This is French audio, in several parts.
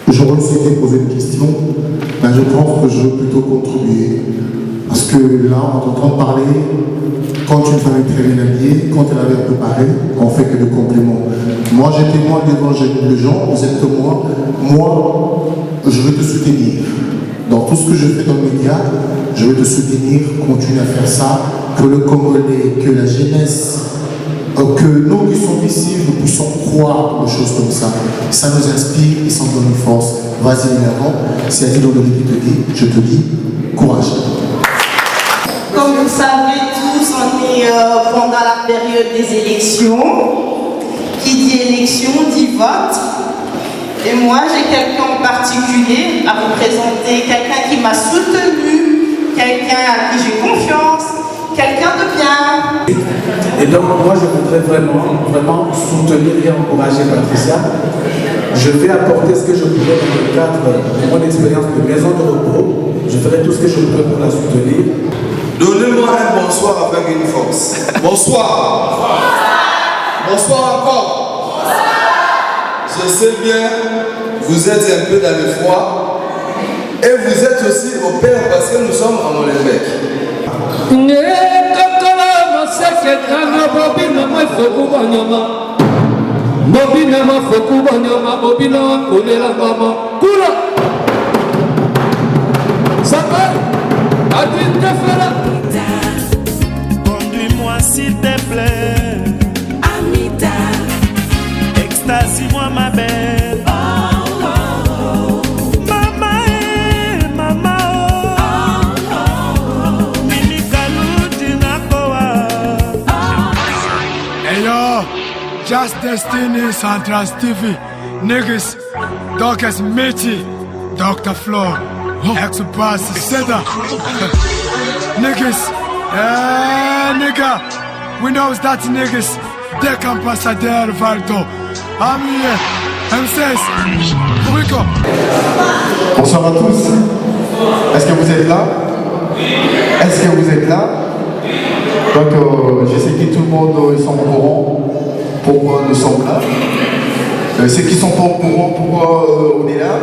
J'aurais souhaité poser une question, mais je pense que je veux plutôt contribuer. Parce que là, on t'entend parler, quand une femme est très bien habillée, quand elle avait un peu pareil, on fait que des compliments. Moi, j'ai témoin devant les gens, vous êtes comme moi, je veux te soutenir. Dans tout ce que je fais dans le média, je veux te soutenir, continue à faire ça, que le Congolais, que la jeunesse, que nous qui sommes ici, nous puissions croire des choses comme ça. Ça nous inspire et ça nous donne une force. Vas-y, Léon, si elle dit dans le qui te dit, je te dis, courage. Comme vous savez tous, on est pendant la période des élections. Qui dit élection dit vote. Et moi, j'ai quelqu'un en particulier à vous présenter, quelqu'un qui m'a soutenu, quelqu'un à qui j'ai confiance, quelqu'un de bien. Et donc, moi, je voudrais vraiment soutenir et encourager Patricia. Je vais apporter ce que je pourrais dans le cadre de mon expérience de maison de repos. Je ferai tout ce que je pourrais pour la soutenir. Donnez-moi un bonsoir avec une force. Bonsoir. Bonsoir encore. Je sais bien, vous êtes un peu dans le froid. Et vous êtes aussi au père parce que nous sommes à Molenbeek. Conduis-moi s'il te plaît, Amita, extasie-moi ma belle. Just Destiny Central TV, niggas, Docus Mitty, Dr. Floor, Ex-Boss, Seda, niggas, nigga, we know that niggas, Deck Ambassadeur Valdo, I'm here, M16, Rico. Bonsoir à tous. Est-ce que vous êtes là? Est-ce que vous êtes là? Donc, je sais que tout le monde ils sont au courant pourquoi nous sommes là. Ceux qui sont pas au courant pourquoi on est là,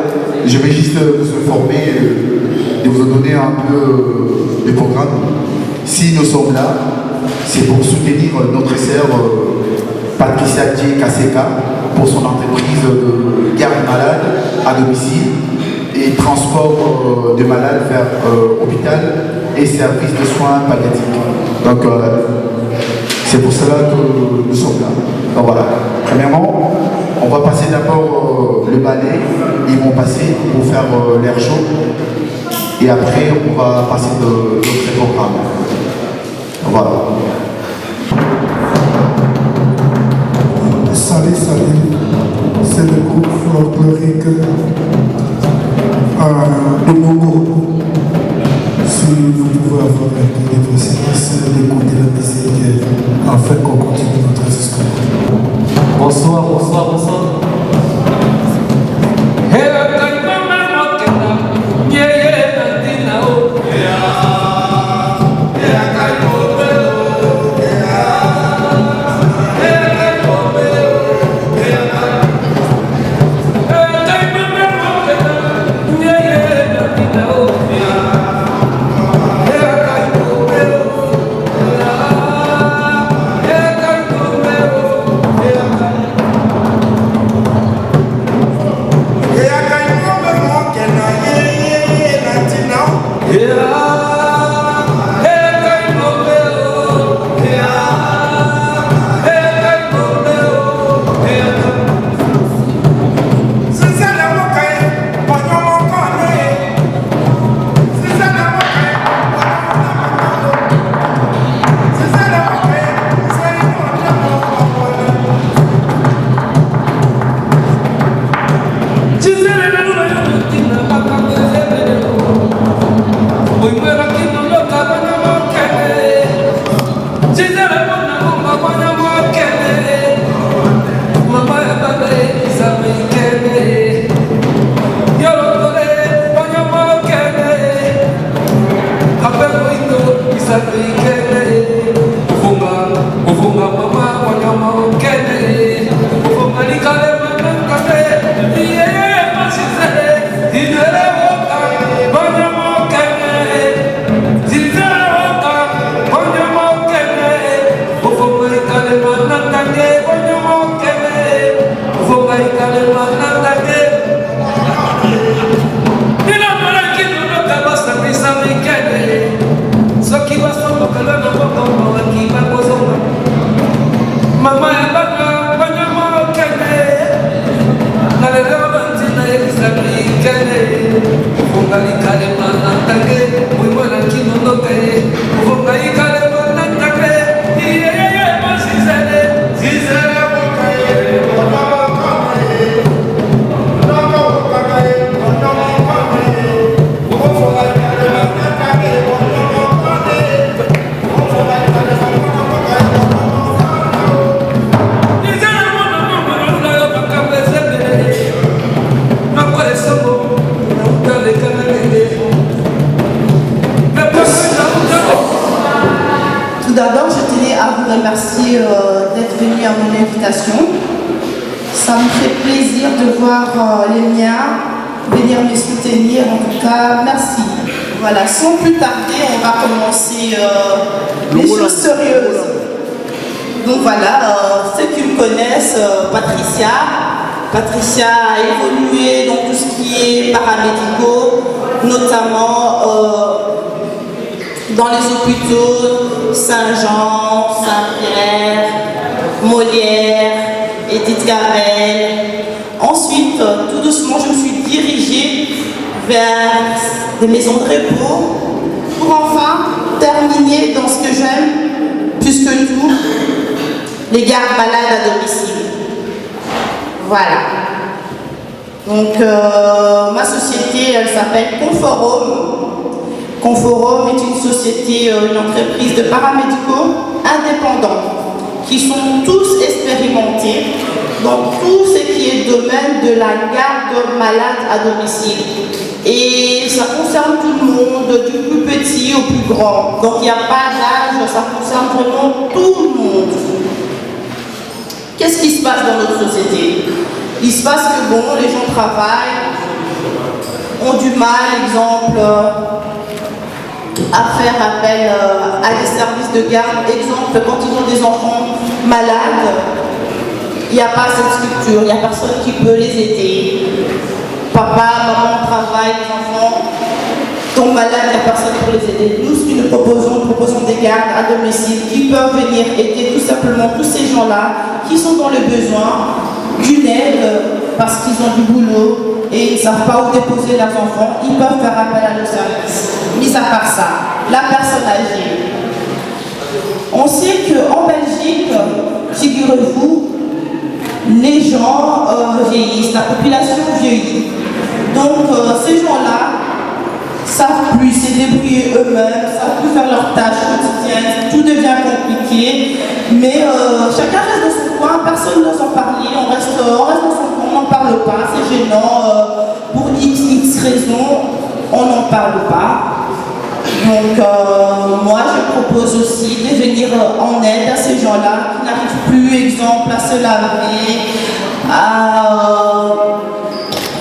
je vais juste vous informer et vous donner un peu le programme. Si nous sommes là, c'est pour soutenir notre sœur Patricia Dje Kaseka pour son entreprise de garde malade à domicile et transport de malades vers hôpital et services de soins palliatifs. Donc c'est pour cela que nous sommes là. Donc voilà, premièrement, on va passer d'abord le ballet, ils vont passer pour faire l'air chaud et après on va passer d'autres programmes. Voilà. Salut, c'est le groupe folklorique de mon groupe. Si vous pouvez avoir un peu de préséance, d'écouter la musique afin qu'on continue notre histoire. Bonsoir. Yeah. Tout d'abord, je tenais à vous remercier d'être venu à mon invitation. Ça me fait plaisir de voir les miens venir me soutenir. En tout cas, merci. Voilà, sans plus tarder, on va commencer les choses sérieuses. Donc voilà, ceux qui me connaissent, Patricia a évolué dans tout ce qui est paramédicaux, notamment dans les hôpitaux Saint-Jean, Saint-Pierre, Molière, Edith Cavell. Ensuite, tout doucement, je me suis dirigée vers des maisons de repos pour enfin terminer dans ce que j'aime plus que tout, les gardes malades à domicile. Voilà. Donc, ma société, elle s'appelle Conforum. Conforum est une société, une entreprise de paramédicaux indépendants qui sont tous expérimentés dans tout ce qui est domaine de la garde malade à domicile. Et ça concerne tout le monde, du plus petit au plus grand. Donc il n'y a pas d'âge, ça concerne vraiment tout le monde. Qu'est-ce qui se passe dans notre société? Il se passe que bon, les gens travaillent, ont du mal, exemple, à faire appel à des services de garde. Exemple, quand ils ont des enfants malades, il n'y a pas cette structure, il n'y a personne qui peut les aider. Papa, maman travaillent, les enfants tombent malades, il n'y a personne pour les aider. Nous, ce que nous proposons des gardes à domicile qui peuvent venir aider tout simplement tous ces gens-là qui sont dans le besoin d'une aide parce qu'ils ont du boulot et ils ne savent pas où déposer leurs enfants. Ils peuvent faire appel à nos services. Mis à part ça, la personne âgée. On sait qu'en Belgique, figurez-vous, les gens vieillissent, la population vieillit. Donc ces gens-là savent plus se débrouiller eux-mêmes, savent plus faire leurs tâches quotidiennes, tout devient compliqué. Mais chacun reste dans son coin, personne n'ose en parler, on reste dans son coin, on n'en parle pas, c'est gênant, pour x raisons, on n'en parle pas. Donc moi je propose aussi de venir en aide à ces gens-là qui n'arrivent plus, exemple, à se laver, à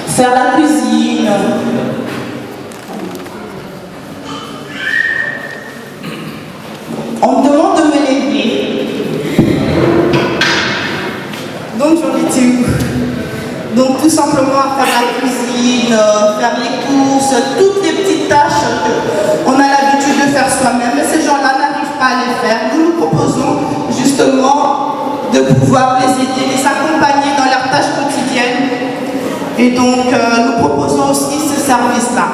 faire la cuisine. On me demande de me lever. Donc j'en étais où? Donc tout simplement à faire la cuisine, faire les courses, toutes les petites tâches qu'on a l'habitude de faire soi-même. Mais ces gens-là n'arrivent pas à les faire. Nous nous proposons justement de pouvoir les aider, les accompagner dans leurs tâches quotidiennes. Et donc nous proposons aussi ce service-là.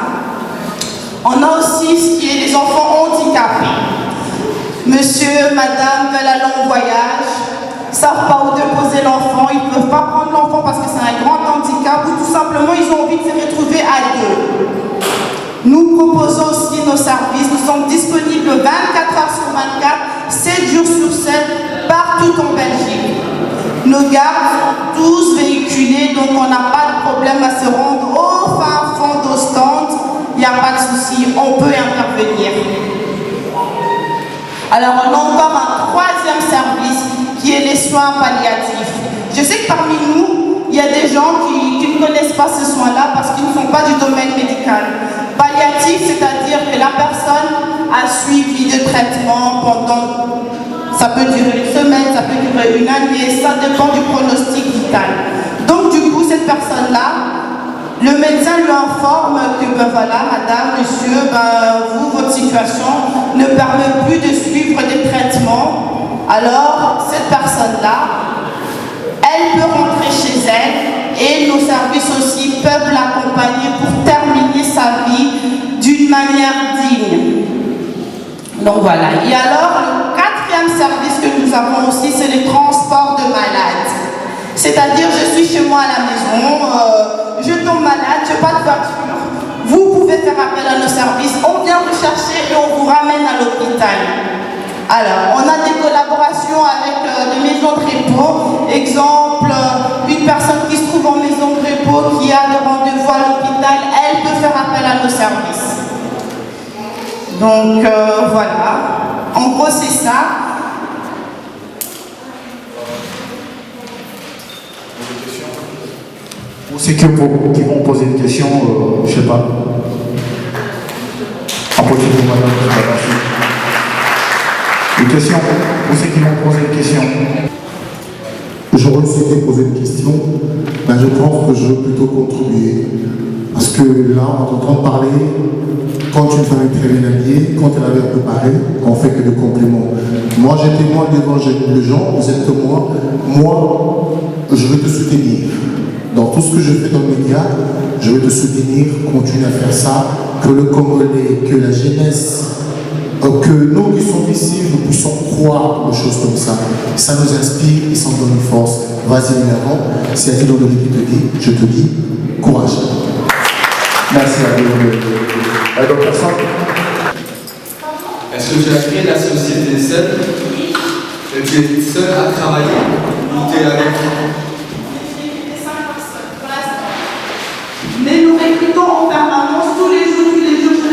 On a aussi ce qui est les enfants handicapés. Monsieur, madame veulent aller en voyage, ne savent pas où déposer l'enfant, ils ne peuvent pas prendre l'enfant parce que c'est un grand handicap ou tout simplement ils ont envie de se retrouver à deux. Nous proposons aussi nos services, nous sommes disponibles 24 heures sur 24, 7 jours sur 7, partout en Belgique. Nos gardes sont tous véhiculés, donc on n'a pas de problème à se rendre au fin fond d'Ostende, il n'y a pas de souci, on peut intervenir. Alors on a encore un troisième service qui est les soins palliatifs. Je sais que parmi nous, il y a des gens qui ne connaissent pas ces soins-là parce qu'ils ne sont pas du domaine médical. Palliatif, c'est-à-dire que la personne a suivi des traitements pendant, ça peut durer une semaine, ça peut durer une année, ça dépend du pronostic vital. Donc du coup, cette personne-là, le médecin lui informe que ben voilà, madame, monsieur, vous, votre situation ne permet plus de suivre des traitements. Alors, cette personne-là, elle peut rentrer chez elle et nos services aussi peuvent l'accompagner pour terminer sa vie d'une manière digne. Donc voilà. Et alors, le quatrième service que nous avons aussi, c'est le transport de malades. C'est-à-dire, je suis chez moi à la maison, je tombe malade, je n'ai pas de voiture. Vous pouvez faire appel à nos services, on vient vous chercher et on vous ramène à l'hôpital. Alors, on a des collaborations avec des maisons de repos. Exemple, une personne qui se trouve en maison de repos ou qui a de rendez-vous à l'hôpital, elle peut faire appel à nos services. Donc voilà, en gros c'est ça. Ou c'est qui vont poser une question, je sais pas. Approchez-vous madame, merci. Une question, ou c'est qui vont poser une question? J'aurais souhaité poser une question, mais je pense que je veux plutôt contribuer. Parce que là, on t'entend parler, quand une femme est très bien habillée, quand elle avait un peu parlé, on fait que de compliments. Moi, j'ai témoin devant les gens, vous êtes comme moi, je veux te soutenir. Dans tout ce que je fais dans le média, je veux te soutenir, continue à faire ça, que le Congolais, que la jeunesse, que nous qui sommes ici, nous puissions croire aux choses comme ça. Ça nous inspire et ça nous donne une force. Vas-y, numéro. Si Adil Ondoli qui te dit, je te dis, courage. Merci à vous. D'autres personnes? Est-ce que tu as créé la société seule? Et tu es seul à travailler? Ou tu es avec? Mais nous recrutons en permanence tous les jours, je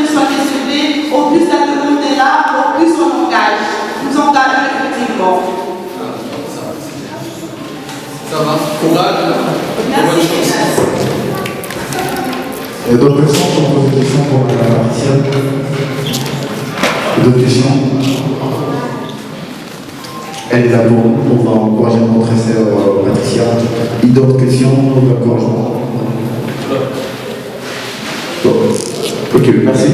reçois des CV. Au plus la demande est là, au plus on engage. Nous engageons effectivement. Ça va? Courage. Bonne chance. Il y a d'autres personnes qui ont posé des questions pour la Patricia? D'autres questions? Elle est là pour encourager notre sœur Patricia. Et d'autres questions d'encouragement? Ok, merci.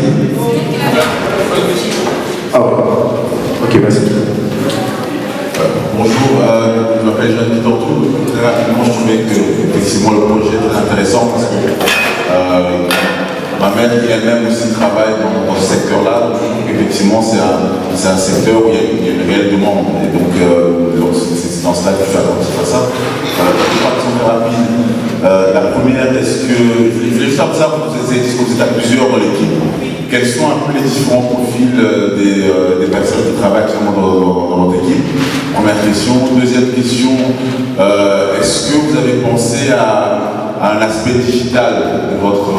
Ah ouais. Ok, merci. Bonjour, je m'appelle Jean-Pierre Tortou. Très rapidement, je trouvais que effectivement, le projet est très intéressant parce que ma mère qui elle-même aussi travaille dans ce secteur-là. Effectivement, c'est un secteur où il y a une réelle demande. Et donc c'est dans cela que je suis attentif à ça. Deux questions très rapides. La première, est-ce que je voulais juste savoir ça, vous êtes à plusieurs dans l'équipe. Quels sont un peu les différents profils des personnes qui travaillent actuellement dans votre équipe? Première question. Deuxième question, est-ce que vous avez pensé à un aspect digital de votre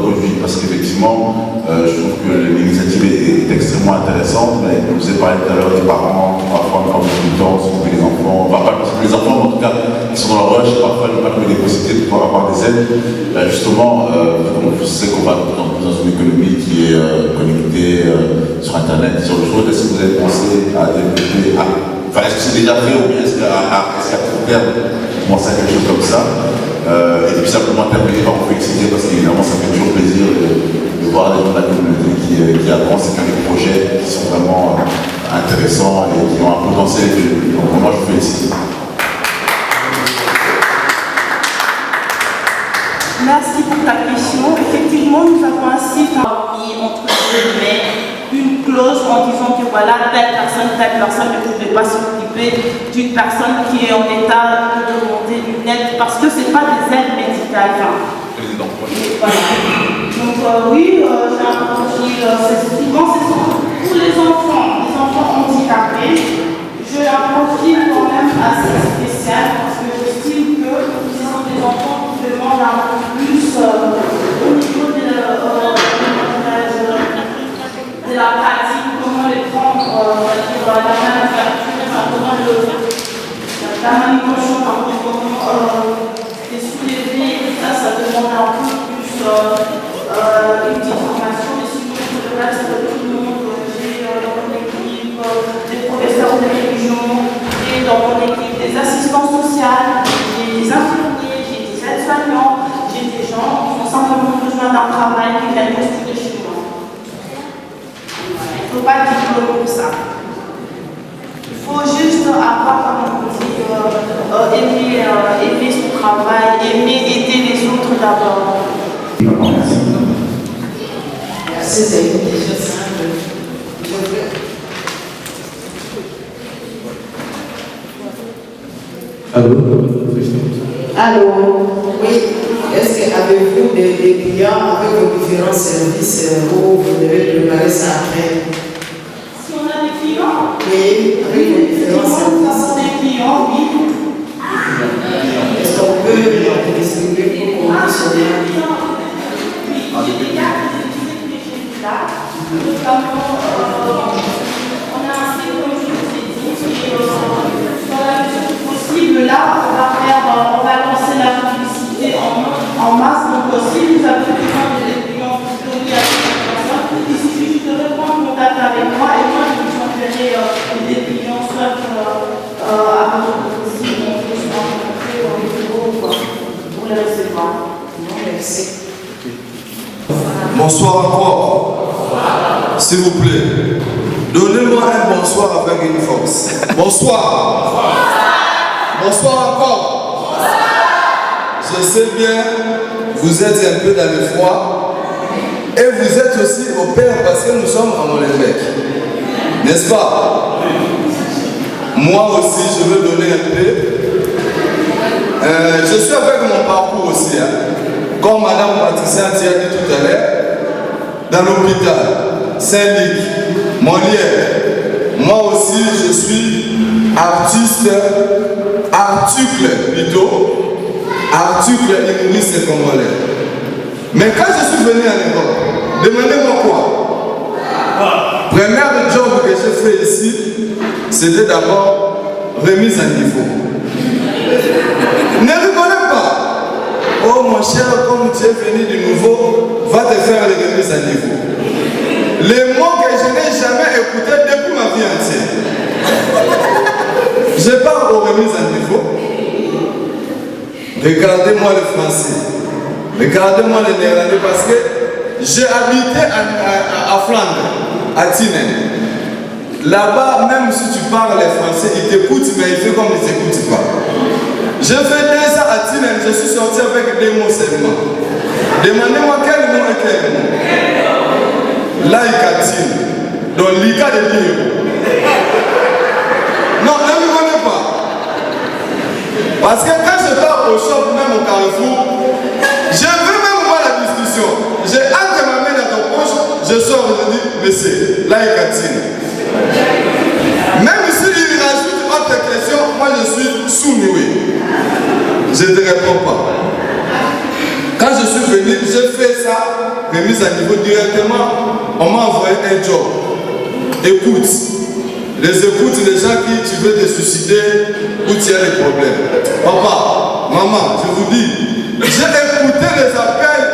produit? Parce qu'effectivement, je trouve que l'initiative est extrêmement intéressante, mais comme vous avez parlé tout à l'heure des parents qui parfois encore plus de temps, s'occuper des enfants, enfin pas parce que les enfants, mais en tout cas, qui sont dans leur rush, parfois n'ont pas trouvé des possibilités de pouvoir avoir des aides. Justement, je sais qu'on va dans une économie qui est connectée sur Internet, sur le choses. Est-ce que vous avez pensé à développer, enfin est-ce que c'est déjà fait ou bien est-ce qu'à court terme, vous pensez à quelque chose comme ça? Et puis simplement terminer par vous féliciter parce qu'évidemment ça fait toujours plaisir de voir des gens de la communauté qui avancent et qui ont des projets qui sont vraiment intéressants et qui ont un potentiel élevé. Donc moi je vous félicite. Merci pour ta question. Effectivement, nous avons ainsi mis entre guillemets une clause en disant que voilà, telle personne ne pouvait pas s'occuper d'une personne qui est en état de demander une aide parce que ce n'est pas des aides médicales. Voilà. Donc oui, j'ai un profil, souvent ce sont tous les enfants handicapés. J'ai un profil quand même assez spécial parce que j'estime que ce sont des enfants qui demandent un peu plus au niveau de la pratique, comment les prendre, la manufacture, comment la manipulation, comment les soulever, ça demande un peu plus une petite formation, mais si vous voulez le reste de tout le monde, j'ai dans mon équipe des professeurs de religion, j'ai dans mon équipe des assistants sociaux, j'ai des infirmiers, j'ai des aides-soignants, j'ai des gens qui ont simplement besoin d'un travail qui viennent postuler chez moi. Il ne faut pas de diplôme pour ça. Il faut juste avoir, comme on dit, aimer son travail, aimer aider les autres d'abord. Merci, c'est une question simple. Allô? Allô? Oui. Est-ce qu'avez-vous des clients avec vos différents services où vous devez préparer ça après? Si on a des clients? Oui, avec vos différents services. Nous avons des clients, oui. Est-ce qu'on peut distribuer pour qu'on puisse regarder. Notamment, on a un site, comme je vous ai dit, et dans la mesure du possible, là, on va lancer la publicité en masse. Donc, si vous avez besoin des clients plutôt il suffit de reprendre contact avec moi et moi, je vous enverrai des clients soit à votre domicile, donc je vais rencontrer au bureau pour les recevoir. Merci. Bonsoir encore. S'il vous plaît, donnez-moi un bonsoir avec une force. Bonsoir. Bonsoir encore. Je sais bien, vous êtes un peu dans le froid et vous êtes aussi au père parce que nous sommes à Molenbeek. N'est-ce pas? Moi aussi, je veux donner un peu. Je suis avec mon parcours aussi. Comme Madame Patricia a dit tout à l'heure, dans l'hôpital, Saint-Luc, Molière. Moi aussi, je suis artiste, article humoriste congolais. Mais quand je suis venu en Europe, demandez-moi quoi? Premier job que j'ai fait ici, c'était d'abord remise à niveau. Ne rigolez pas. Oh mon cher, comme tu es venu de nouveau, va te faire les remises à niveau. Les mots que je n'ai jamais écoutés depuis ma vie entière. Je parle aux remises à niveau. Regardez-moi le français. Regardez-moi le néerlandais parce que j'ai habité à Flandre, à Tienen. Là-bas, même si tu parles les français, ils t'écoutent, mais ils font comme ils ne t'écoutent pas. J'ai fait 2 ans à Tienen, je suis sorti avec 2 mots seulement. Demandez-moi quel mot et quel mot. Laïcatine. Donc, l'Ika de Dieu. Non, ne me connais pas. Parce que quand je pars au shop, même au Carrefour, je veux même voir la discussion. J'ai entre ma main dans ton poche, je sors et je dis, monsieur, laïcatine. Même s'il rajoute autre question, moi je suis sous-noué. Je ne te réponds pas. Quand je suis venu, j'ai fait ça, remise à niveau directement, on m'a envoyé un job. Écoute, les gens qui tu veux te suicider ou tu as des problèmes. Papa, maman, je vous dis, j'ai écouté les appels,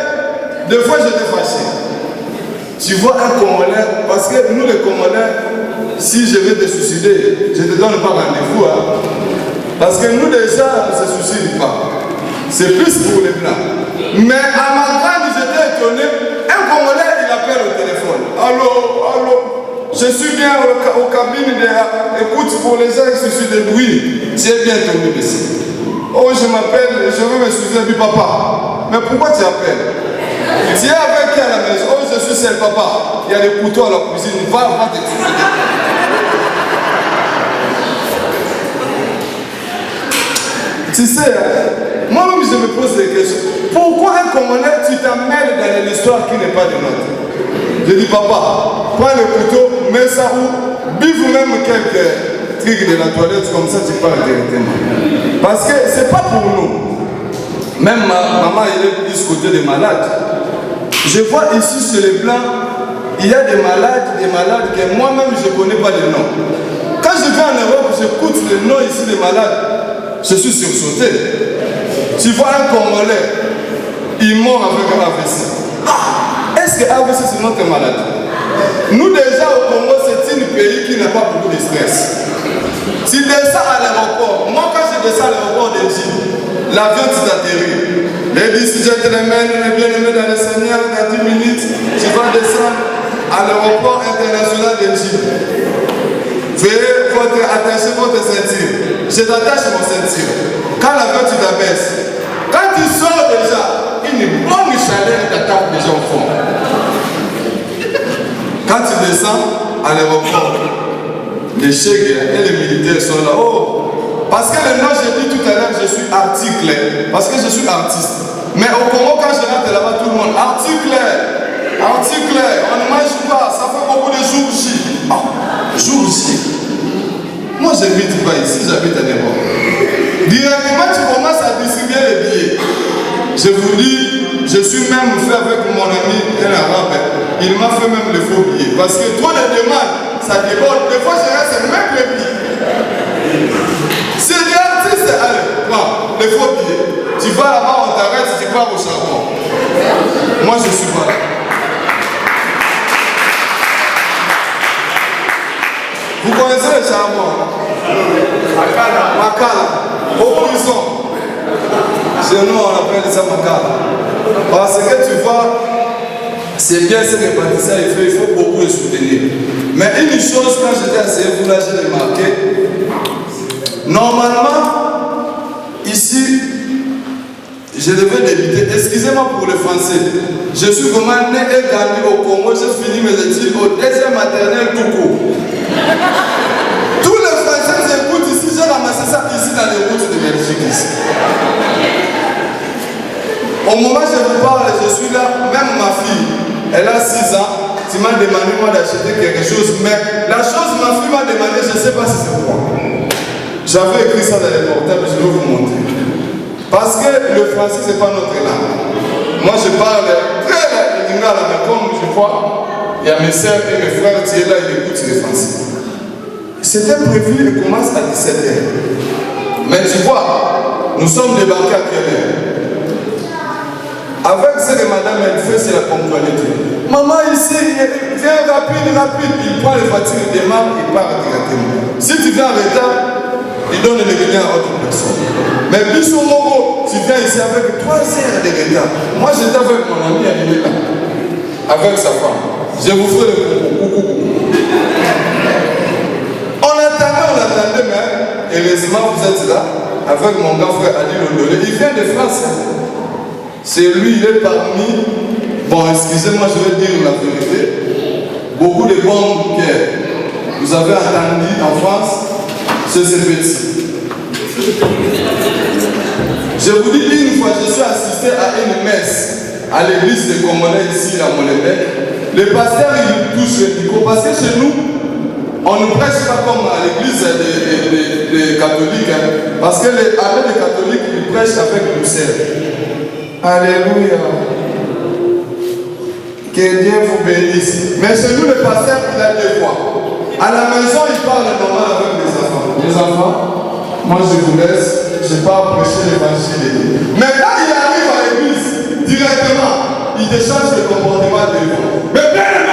des fois j'étais fâché. Tu vois un Congolais, parce que nous les Congolais, si je veux te suicider, je ne te donne pas rendez-vous. Hein. Parce que nous déjà, on ne se suicide pas. C'est plus pour les blancs. Mais à ma grande, j'étais étonné, un Congolais, il appelle au téléphone. Allô, je suis bien au cabine de... Écoute, pour les gens qui se suicident, oui, c'est bien tombé ici. Oh, je m'appelle, je veux me suicider, puis papa. Mais pourquoi tu appelles? Tu es avec qui à la maison? Oh, je suis seul, papa. Il y a des couteaux à la cuisine, va te suicider. Tu sais, moi-même je me pose des questions. Pourquoi un Congolais, tu t'amènes dans l'histoire qui n'est pas de notre? Je dis, papa, prends le couteau, mets ça où? Biffe même quelques trucs de la toilette, comme ça tu parles directement. Parce que c'est pas pour nous. Même ma maman, elle est plus côté des malades. Je vois ici chez les Blancs, il y a des malades que moi-même je ne connais pas les noms. Quand je vais en Europe, j'écoute les noms ici des malades, je suis sursauté. Tu vois un Congolais, il mort avec un AVC. Est-ce que AVC c'est notre maladie? Nous déjà au Congo, c'est un pays qui n'a pas beaucoup de stress. Tu descends à l'aéroport, moi quand je descends à l'aéroport d'Égypte, l'avion t'atterrit. Ladies and gentlemen, bien-aimés dans le Seigneur, dans 10 minutes, tu vas descendre à l'aéroport international d'Égypte. Veuillez attacher votre ceinture. Je t'attache mon ceinture. Quand l'avion tu t'abaisses, quand tu sors déjà, une bonne chaleur t'attaque déjà au fond. Quand tu descends à l'aéroport, les chèques et les militaires sont là. Oh, parce que le nom, j'ai dit tout à l'heure, je suis article. Parce que je suis artiste. Mais au Congo, quand je rentre là-bas, tout le monde, article, on ne mange pas, ça fait beaucoup de jours J. Oh, jour J. Moi, je n'habite pas ici, j'habite à Europe. Directement, tu commences à distribuer les billets. Je vous dis, je suis même fait avec mon ami, un arabe. Il m'a fait même les faux billets. Parce que trop de demandes, ça déborde. Des fois, je reste même les billets. C'est des artistes, allez, prends les faux billets. Tu vas là-bas, on t'arrête, tu pars au charbon. Moi, je suis pas là. Vous connaissez le charbon? Makala. Au prison. Chez nous, on appelle ça Makala. Parce que tu vois, c'est bien ce que Patricia a fait, il faut beaucoup le soutenir. Mais une chose, quand j'étais à CFU, là, j'ai remarqué, normalement, ici, je devais débuter. Excusez-moi pour le français. Je suis vraiment né et grandi au Congo. J'ai fini mes études au deuxième maternel tout court. Tous les Français qui écoutent ici, j'ai ramassé ça ici dans les routes de Belgique. Ici. Au moment où je vous parle, je suis là, même ma fille, elle a 6 ans. Tu m'as demandé moi d'acheter quelque chose, mais la chose ma fille m'a demandé, je ne sais pas si c'est quoi. J'avais écrit ça dans les portables, je vais vous montrer. Parce que le français, ce n'est pas notre langue. Moi, je parle très lingala, mais comme je vois, il y a mes soeurs et mes frères qui sont là, ils écoutent le français. C'était prévu, il commence à 17h. Mais tu vois, nous sommes débarqués à quelle heure? Avec ce que madame elle fait, c'est la ponctualité. Maman ici, viens rapide. Il prend les voitures, il démarre, il part directement. Si tu viens en retard, il donne le gagnant à autre personne. Mais Bissou Mogo, tu viens ici avec 3 heures de retard. Moi j'étais avec mon ami animé là, avec sa femme. Je vous ferai le coucou. On attendait, mais heureusement vous êtes là, avec mon grand frère Adi Londolé. Il vient de France. C'est lui, il est parmi, bon excusez-moi, je vais dire la vérité, beaucoup de bombes que vous avez entendues en France, c'est ce petit. Je vous dis une fois, je suis assisté à une messe à l'église de Congolais ici à Molenbeek. Le pasteur il touche le micro parce que chez nous, on ne prêche pas comme à l'église des catholiques, hein, parce que les catholiques ils prêchent avec Bruxelles. Alléluia. Que Dieu vous bénisse. Mais chez nous, le pasteur, il a 2 voix. À la maison, il parle normal avec les enfants. Les enfants, moi je vous laisse, je ne vais pas prêcher l'évangile. Mais quand il arrive à l'église, directement, il déchange le comportement de Dieu. Mais bien le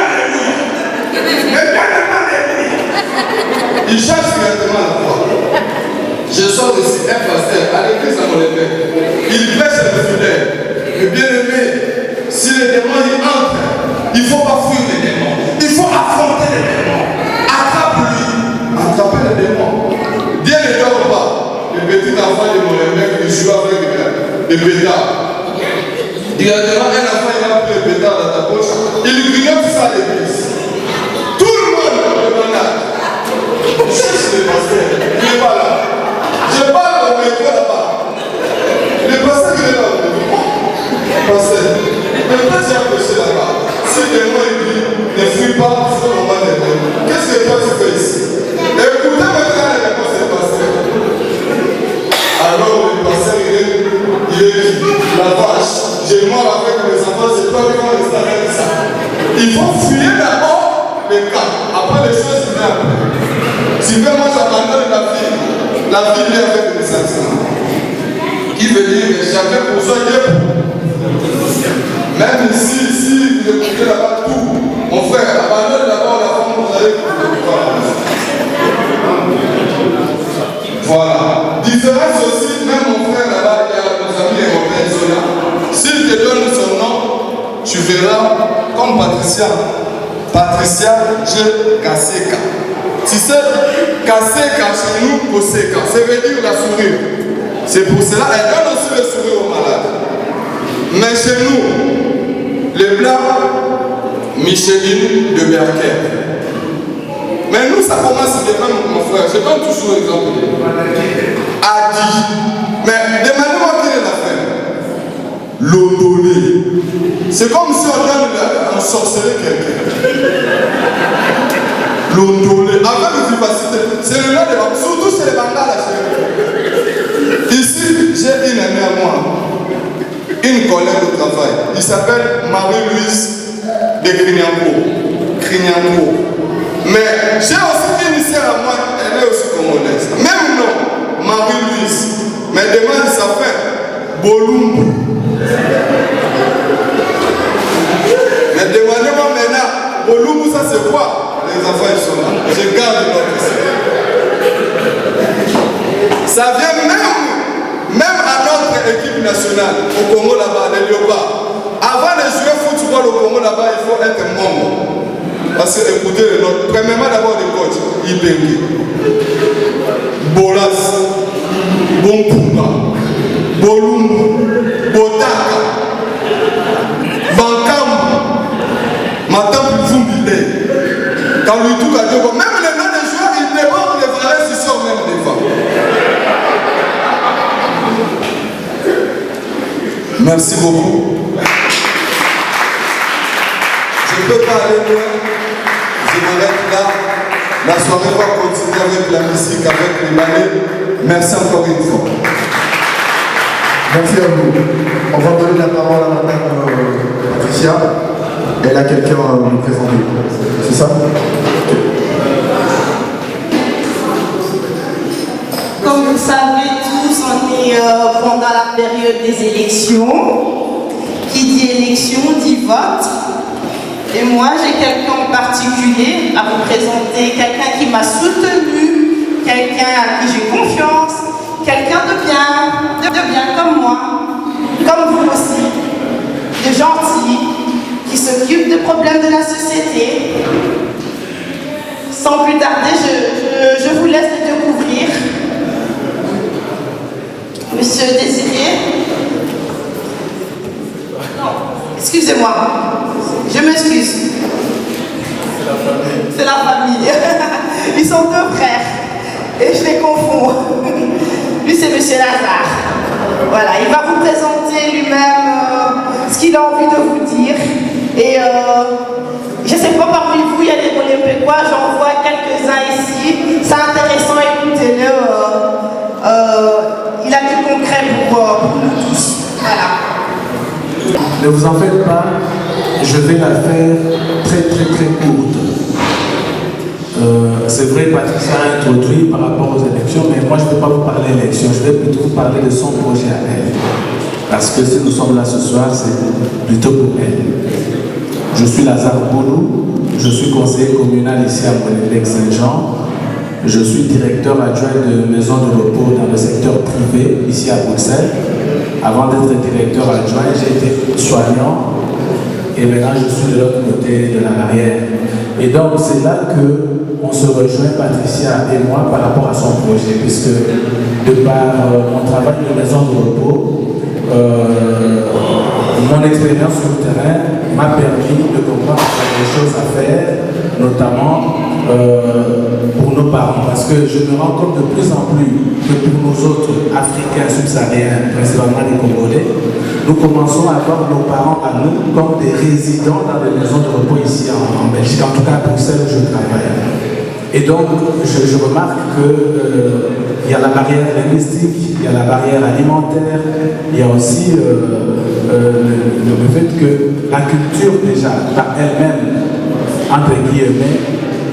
il change directement la voix. Je sors ici, un pasteur, à l'église à Molenbeek. Il prêche le fidèle. Le bien-aimé, si les démons y entrent, il ne faut pas fuir les démons. Il faut affronter les démons. Attrape-lui. Attraper les démons. Dieu ne dort pas. Le petit enfant de Molenbeek, il joue avec les pétards. Directement, un enfant, il a pris le pétard dans ta poche. Il grignote ça à l'église. Tout le monde le malade. Cherche le pasteur. Il n'est pas là. Je parle au micro là-bas. Le pasteur il est là. Pasteur, mais toi tu as prêché là-bas. Si le mot il dit, ne fuis pas, il faut combattre les démons. Qu'est-ce que toi tu fais ici? Écoutez maintenant la réponse du pasteur. Alors le pasteur il est la vache. Je mors avec mes enfants, c'est toi qui vas rester avec ça. Il faut fuir d'abord les cas. Après les choses viennent après. Si vraiment j'abandonne la vie est avec les sentiments. Qui veut dire que chacun pour soi Dieu. Même si vous écoutez là-bas tout, mon frère, abandonne d'abord la femme, vous allez voir. Voilà. Différence aussi, même mon frère là-bas, il y a nos amis européens qui sont là. S'il te donne son nom, tu verras comme Patricia. Patricia G. Kaseka. Tu sais, Kaseka chez nous, Koseka, ça veut dire la sourire. C'est pour cela, elle donne aussi le sourire aux malades. Mais chez nous, les blancs, Micheline de Berker. Mais nous, ça commence de même, mon frère. Je donne toujours l'exemple. Adi. Mais demandez-moi qui est la frère. L'odolé. C'est comme si on donne en sorcellerie quelqu'un. L'odolé. Avec vivacité. C'est le nom de la. Surtout chez les Bangala. J'ai une amie à moi, une collègue de travail. Il s'appelle Marie-Louise de Krignancourt. Mais j'ai aussi une sœur à moi, elle est aussi congolaise. Même nom, Marie-Louise. Mais demande sa femme, Bolumbu. Mais demandez-moi maintenant, Bolumbu, ça c'est quoi? Les enfants ils sont là. Je garde notre ici. Ça vient même à notre équipe nationale, au Congo là-bas, les léopards. Avant de jouer football au Congo là-bas, il faut être membre. Parce que écoutez le nom. Premièrement d'abord le coach, Ibengi, Bolas, Bonkumba, Bolumbu, Botaka, Bankambu, Matambu Fumbile, Kaluitu Kadiogo. Même les noms des joueurs, ils débordent les valeurs, ils sortent même devant. Merci beaucoup. Je ne peux pas aller loin. Je m'arrête là. La soirée va continuer avec la musique, avec les ballets. Merci encore une fois. Merci à vous. On va donner la parole à madame Patricia. Elle a quelqu'un à nous présenter. C'est ça? Comme vous le savez tous, on est pendant la période des élections. Qui dit élection dit vote. Et moi, j'ai quelqu'un en particulier à vous présenter, quelqu'un qui m'a soutenu, quelqu'un à qui j'ai confiance, quelqu'un de bien comme moi, comme vous aussi, de gentil, qui s'occupe des problèmes de la société. Sans plus tarder, je vous laisse le découvrir. Monsieur Désiré. Non, excusez-moi. Je m'excuse. C'est la famille. Ils sont deux frères. Et je les confonds. Lui, c'est Monsieur Lazare. Voilà, il va vous présenter lui-même ce qu'il a envie de vous dire. Et je ne sais pas, parmi vous, il y a des Olympiquois, j'en vois quelques-uns ici. C'est intéressant, écoutez-le. Il a du concret pour nous tous. Voilà. Ne vous en faites pas, je vais la faire très courte. C'est vrai, Patricia a introduit par rapport aux élections, mais moi je ne vais pas vous parler d'élections, je vais plutôt vous parler de son projet à elle. Parce que si nous sommes là ce soir, c'est plutôt pour elle. Je suis Lazare Boulou, je suis conseiller communal ici à Molenbeek-Saint-Jean. Je suis directeur adjoint de maison de repos dans le secteur privé, ici à Bruxelles. Avant d'être directeur adjoint, j'ai été soignant et maintenant je suis de l'autre côté de la barrière. Et donc c'est là qu'on se rejoint, Patricia et moi, par rapport à son projet, puisque de par mon travail de maison de repos, mon expérience sur le terrain m'a permis de comprendre qu'il y a des choses à faire, notamment pour nos parents, parce que je me rends compte de plus en plus que pour nous autres Africains subsahariens, principalement les Congolais, nous commençons à voir nos parents à nous comme des résidents dans les maisons de repos ici en Belgique, en tout cas à Bruxelles où je travaille. Et donc, je remarque qu'il y a la barrière linguistique, il y a la barrière alimentaire, il y a aussi le fait que la culture déjà, par elle-même, entre guillemets,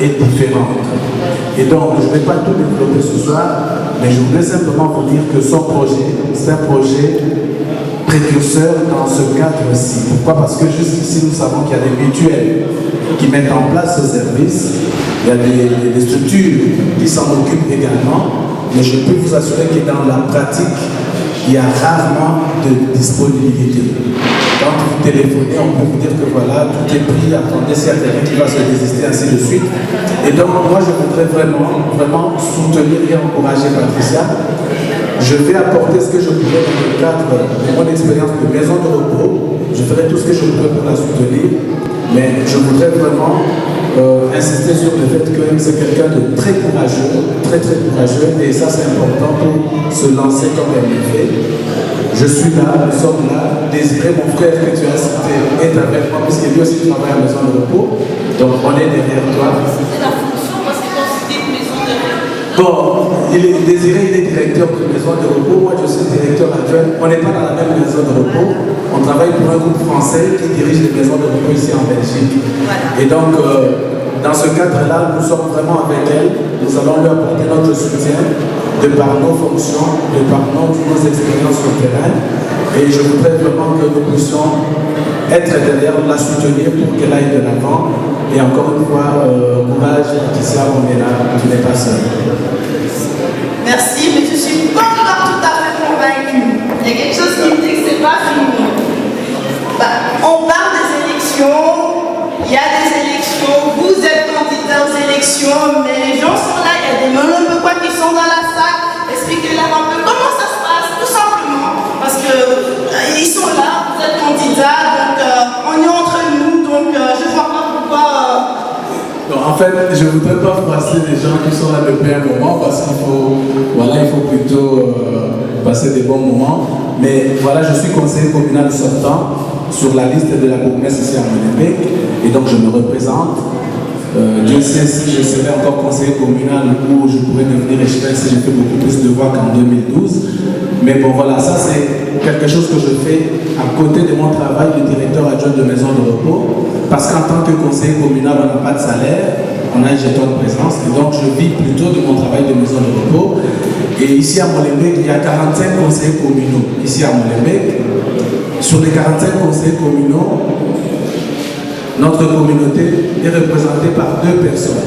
est différente. Et donc, je ne vais pas tout développer ce soir, mais je voulais simplement vous dire que son projet, c'est un projet précurseur dans ce cadre-ci. Pourquoi? Parce que jusqu'ici, nous savons qu'il y a des mutuelles qui mettent en place ce service, il y a des structures qui s'en occupent également, mais je peux vous assurer que dans la pratique, il y a rarement de disponibilité. Quand vous téléphonez, on peut vous dire que voilà, tout est pris, attendez, s'il y a quelqu'un qui va se désister, ainsi de suite. Et donc, moi, je voudrais vraiment soutenir et encourager Patricia. Je vais apporter ce que je pourrais dans le cadre de mon expérience de maison de repos. Je ferai tout ce que je pourrais pour la soutenir, mais je voudrais vraiment insister sur le fait que c'est quelqu'un de très courageux, très courageux, et ça c'est important pour se lancer comme elle le fait. Je suis là, nous sommes là. Désiré, mon frère que tu as cité, est avec moi, puisqu'il lui aussi travaille à la maison de repos. Donc on est derrière toi. C'est la fonction parce que c'est une maison de repos. Bon, il est Désiré, il est directeur de maison de repos. Moi, je suis directeur adjoint. On n'est pas dans la même maison de repos. On travaille pour un groupe français qui dirige les maisons de repos ici en Belgique. Et donc, dans ce cadre-là, nous sommes vraiment avec elle. Nous allons lui apporter notre soutien de par nos fonctions, de par nos expériences sur le terrain. Et je voudrais vraiment que nous puissions être derrière, la soutenir pour qu'elle aille de l'avant. Et encore une fois, courage, Patricia, on est là, tu n'es pas seul. Merci, mais je suis pas encore tout à fait convaincue. Il y a quelque chose qui me dit que c'est pas fini. On parle des élections, il y a des élections, vous êtes candidat aux élections, mais les gens sont là, il y a des gens un peu quoi qui sont dans la salle. Expliquez-leur un peu comment ça se passe, tout simplement. Parce qu'ils sont là, vous êtes candidats, donc on est entre nous, donc je ne vois pas pourquoi. En fait, je ne voudrais pas froisser les gens qui sont là depuis un moment parce qu'il faut, voilà, il faut plutôt passer des bons moments. Mais voilà, je suis conseiller communal sortant sur la liste de la bourgmestre ici à Molenbeek et donc je me représente. Dieu sait si je serai encore conseiller communal ou je pourrais devenir échevin si j'ai fait beaucoup plus de voix qu'en 2012. Mais bon voilà, ça c'est quelque chose que je fais à côté de mon travail de directeur adjoint de maison de repos. Parce qu'en tant que conseiller communal, on n'a pas de salaire, on a un jeton de présence. Et donc je vis plutôt de mon travail de maison de repos. Et ici à Molenbeek, il y a 45 conseillers communaux. Ici à Molenbeek, sur les 45 conseillers communaux, notre communauté est représentée par deux personnes.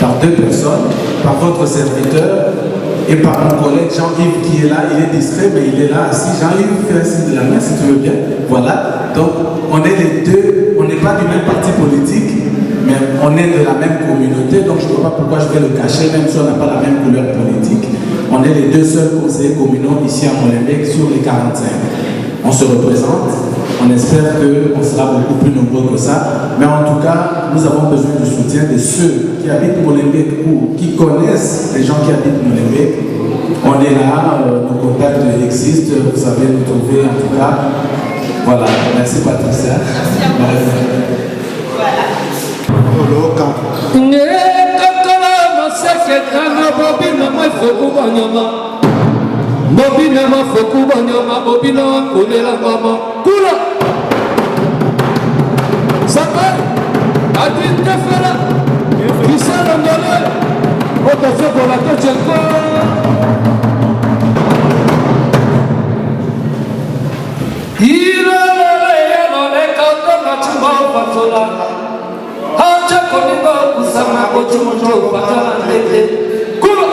Par deux personnes, par votre serviteur et par mon collègue Jean-Yves qui est là. Il est discret, mais il est là assis. Jean-Yves, fais un signe de la main si tu veux bien. Voilà. Donc, on est les deux, on n'est pas du même parti politique, mais on est de la même communauté. Donc, je ne vois pas pourquoi je vais le cacher, même si on n'a pas la même couleur politique. On est les deux seuls conseillers communaux ici à Molenbeek sur les 45. On se représente. On espère qu'on sera beaucoup plus nombreux que ça. Mais en tout cas, nous avons besoin du soutien de ceux qui habitent Molenbeek ou qui connaissent les gens qui habitent Molenbeek. On est là, nos contacts existent, vous savez nous trouver en tout cas. Voilà, merci Patricia. Mobina mafoku banyama mobina kolela mama kula Saka adin tefera kisala ndole otofe kola tochenko Ira le le kato na chuma patola Hacha koningo kusama kochumo patala ndete kula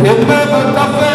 Embe tafe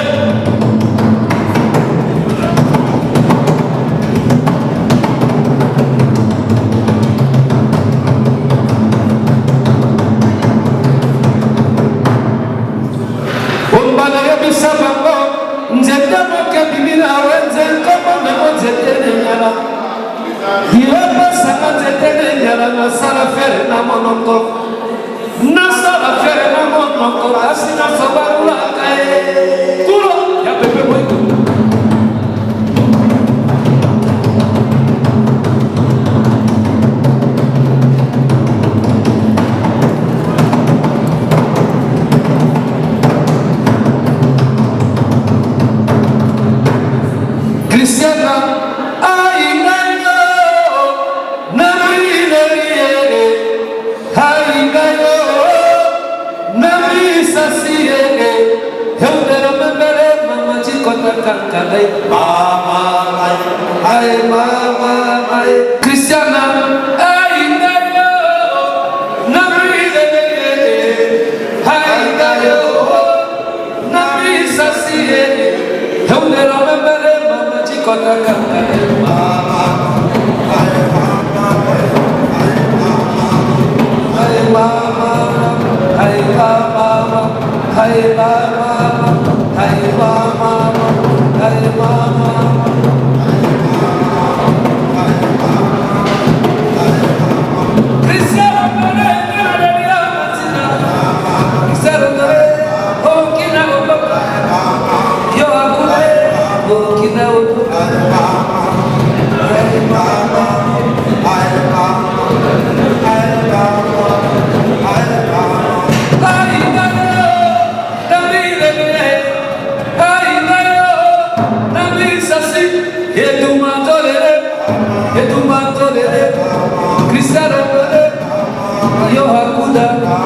Buddha,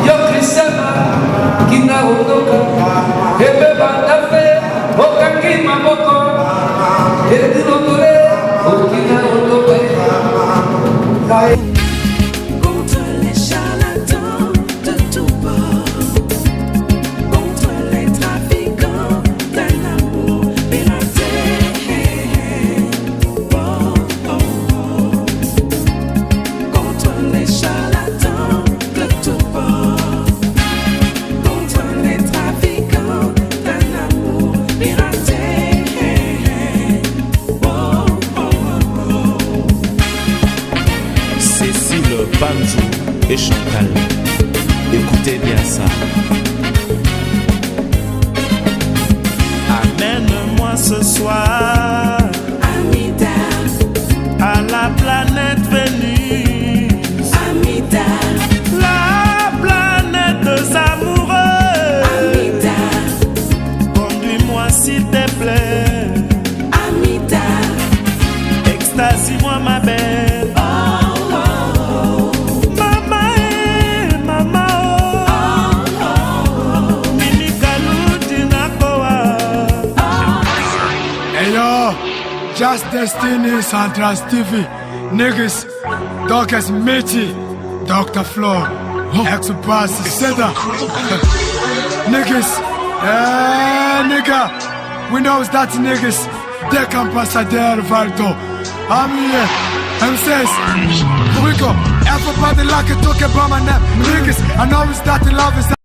yo Krishna, kina ondoka, ebe bandafe, okangi maboko, edi notore, okina ondoka. Contre les charlatans de tout bord, contre les trafiquants d'un amour piraté. Contre les charlatans de tout bord, contre les trafiquants d'un amour piraté. Cécile Banzou et Chantal, écoutez bien ça. Amène-moi ce soir Amida, à la planète Vénus, Amida, la planète des amoureux. Amida, Conduis-moi s'il te plaît, Amida, extasie-moi ma belle. Just Destiny, Santras TV, niggas, Docas Mitty, Dr. Floor, Exopass, Center. Niggas, nigga, we know that niggas, Deck Ambassador Valdo. I'm here, M6, Rico, everybody like it, talk about my name. Niggas, I know it's that the love is